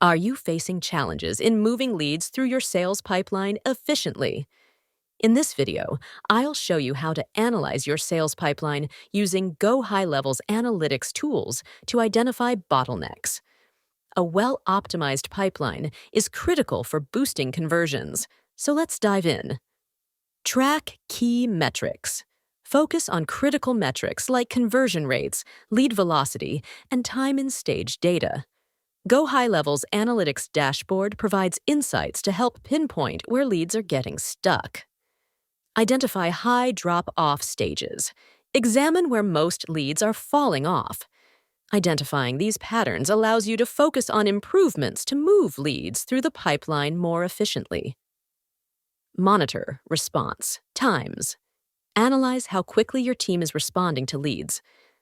Are you facing challenges in moving leads through your sales pipeline efficiently? In this video, I'll show you how to analyze your sales pipeline using GoHighLevel's analytics tools to identify bottlenecks. A well-optimized pipeline is critical for boosting conversions, so let's dive in. Track key metrics. Focus on critical metrics like conversion rates, lead velocity, and time in stage data. GoHighLevel's analytics dashboard provides insights to help pinpoint where leads are getting stuck. Identify high drop-off stages. Examine where most leads are falling off. Identifying these patterns allows you to focus on improvements to move leads through the pipeline more efficiently. Monitor response times. Analyze how quickly your team is responding to leads.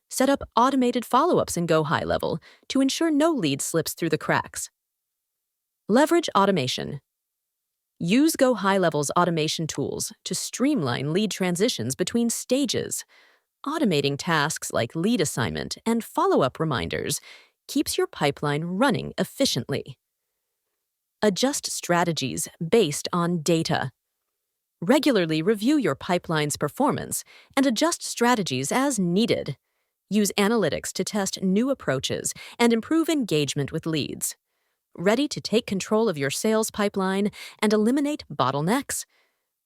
Set up automated follow-ups in GoHighLevel to ensure no lead slips through the cracks. Leverage automation. Use GoHighLevel's automation tools to streamline lead transitions between stages. Automating tasks like lead assignment and follow-up reminders keeps your pipeline running efficiently. Adjust strategies based on data. Regularly review your pipeline's performance and adjust strategies as needed. Use analytics to test new approaches and improve engagement with leads. Ready to take control of your sales pipeline and eliminate bottlenecks?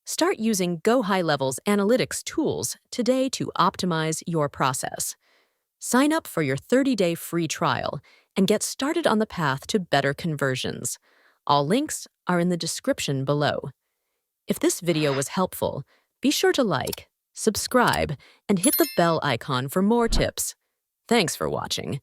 Start using GoHighLevel's analytics tools today to optimize your process. Sign up for your 30-day free trial and get started on the path to better conversions. All links are in the description below. If this video was helpful, be sure to like, subscribe, and hit the bell icon for more tips. Thanks for watching.